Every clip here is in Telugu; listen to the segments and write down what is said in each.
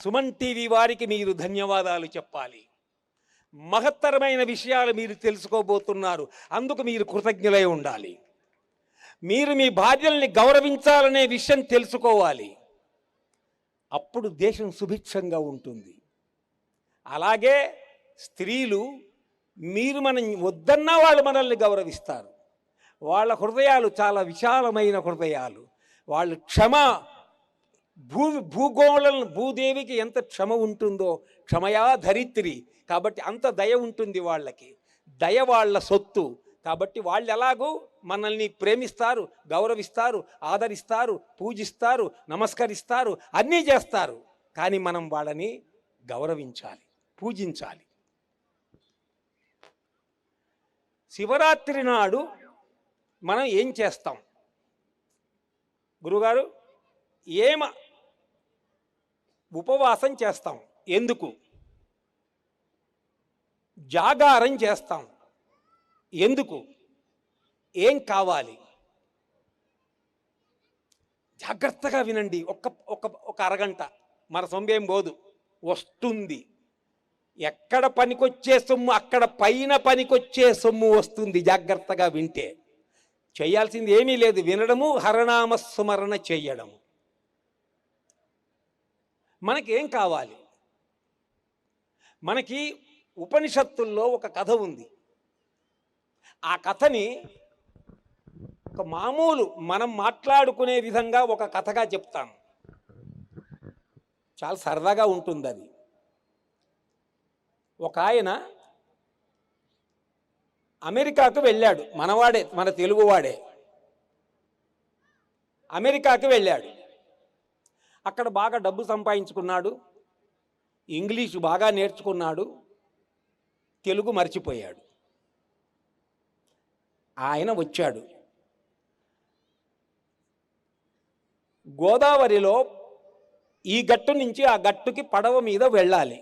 సుమన్ టీవీ వారికి మీరు ధన్యవాదాలు చెప్పాలి. మహత్తరమైన విషయాలు మీరు తెలుసుకోబోతున్నారు. అందుకు మీరు కృతజ్ఞులై ఉండాలి. మీరు మీ భార్యల్ని గౌరవించాలనే విషయం తెలుసుకోవాలి. అప్పుడు దేశం సుభిక్షంగా ఉంటుంది. అలాగే స్త్రీలు, మీరు మనం వద్దన్నా వాళ్ళు మనల్ని గౌరవిస్తారు. వాళ్ళ హృదయాలు చాలా విశాలమైన హృదయాలు. వాళ్ళు భూదేవికి ఎంత క్షమ ఉంటుందో, క్షమయా ధరిత్రి, కాబట్టి అంత దయ ఉంటుంది వాళ్ళకి. దయ వాళ్ళ సొత్తు. కాబట్టి వాళ్ళు ఎలాగూ మనల్ని ప్రేమిస్తారు, గౌరవిస్తారు, ఆదరిస్తారు, పూజిస్తారు, నమస్కరిస్తారు, అన్నీ చేస్తారు. కానీ మనం వాళ్ళని గౌరవించాలి, పూజించాలి. శివరాత్రి నాడు మనం ఏం చేస్తాం గురుగారు? ఉపవాసం చేస్తాం. ఎందుకు? జాగారం చేస్తాం. ఎందుకు? ఏం కావాలి? జాగ్రత్తగా వినండి. ఒక అరగంట మన సొంబేం పోదు, వస్తుంది. ఎక్కడ పనికొచ్చే సొమ్ము అక్కడ పైన పనికొచ్చే సొమ్ము వస్తుంది. జాగ్రత్తగా వింటే చేయాల్సింది ఏమీ లేదు, వినడము, హరనామ స్మరణ చేయడము. మనకేం కావాలి? మనకి ఉపనిషత్తుల్లో ఒక కథ ఉంది. ఆ కథని ఒక మామూలు మనం మాట్లాడుకునే విధంగా ఒక కథగా చెప్తాను. చాలా సరదాగా ఉంటుంది అది. ఒక ఆయన అమెరికాకు వెళ్ళాడు. మనవాడే, మన తెలుగువాడే. అమెరికాకు వెళ్ళాడు. అక్కడ బాగా డబ్బు సంపాదించుకున్నాడు, ఇంగ్లీషు బాగా నేర్చుకున్నాడు, తెలుగు మర్చిపోయాడు. ఆయన వచ్చాడు. గోదావరిలో ఈ గట్టు నుంచి ఆ గట్టుకి పడవ మీద వెళ్ళాలి.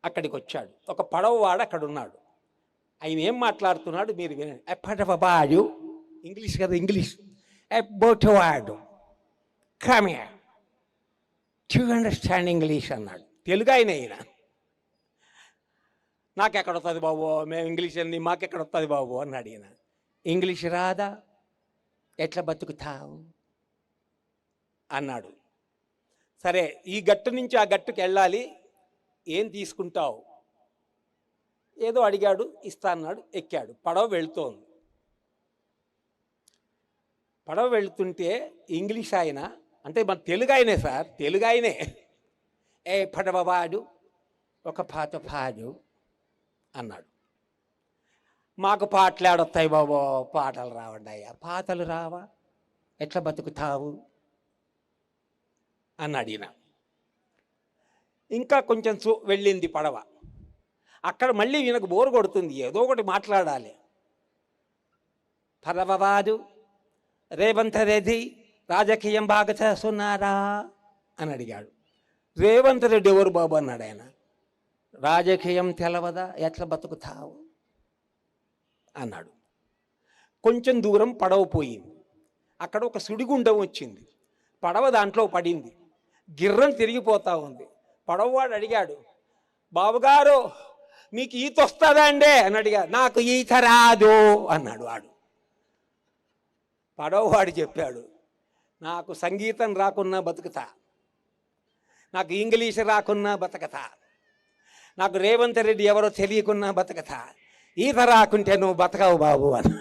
అక్కడికి వచ్చాడు. ఒక పడవవాడు అక్కడ ఉన్నాడు. ఆయన ఏం మాట్లాడుతున్నాడు మీరు వినండి. పడవవాడు, ఇంగ్లీష్ కదా, ఇంగ్లీష్. బోటువాడు, come here, do you understand English అన్నాడు. తెలుగు ఆయన. నాకెక్కడ వస్తుంది బాబు, మేము ఇంగ్లీష్ అన్ని మాకెక్కడ వస్తుంది బాబు అన్నాడు ఈయన. ఇంగ్లీష్ రాదా, ఎట్లా బతుకుతావు అన్నాడు. సరే, ఈ గట్టు నుంచి ఆ గట్టుకు వెళ్ళాలి, ఏం తీసుకుంటావు? ఏదో అడిగాడు, ఇస్తా అన్నాడు. ఎక్కాడు. పడవ వెళుతోంది. పడవ వెళుతుంటే ఇంగ్లీష్ ఆయన, అంటే మన తెలుగు ఆయనే సార్, తెలుగు ఆయనే. పడవవాడు ఒక పాత పాడు అన్నాడు. మాకు పాటలు ఆడొస్తాయి బాబో, పాటలు రావండి అయ్యా. పాటలు రావా, ఎట్లా బతుకుతావు అన్నాడు ఈయన. ఇంకా కొంచెం వెళ్ళింది పడవ. అక్కడ మళ్ళీ ఈయనకు బోరు కొడుతుంది, ఏదో ఒకటి మాట్లాడాలి. పడవవాడు రేవంత్ రెడ్డి రాజకీయం బాగా చేస్తున్నారా అని అడిగాడు. రేవంత్ రెడ్డి ఎవరు బాబు అన్నాడు ఆయన. రాజకీయం తెలవదా, ఎట్లా బతుకుతావు అన్నాడు. కొంచెం దూరం పడవ పోయింది. అక్కడ ఒక సుడిగుండం వచ్చింది. పడవ దాంట్లో పడింది. గిర్రం తిరిగిపోతూ ఉంది. పడవవాడు అడిగాడు, బాబుగారు మీకు ఈత వస్తుందా అండి అని అడిగాడు. నాకు ఈత రాదు అన్నాడు వాడు. పడవవాడు చెప్పాడు, నాకు సంగీతం రాకున్నా బతుకుతా, నాకు ఇంగ్లీష్ రాకున్నా బతకతా, నాకు రేవంత్ రెడ్డి ఎవరో తెలియకున్నా బతకతా, ఈత రాకుంటే నువ్వు బతకవు బాబు అని.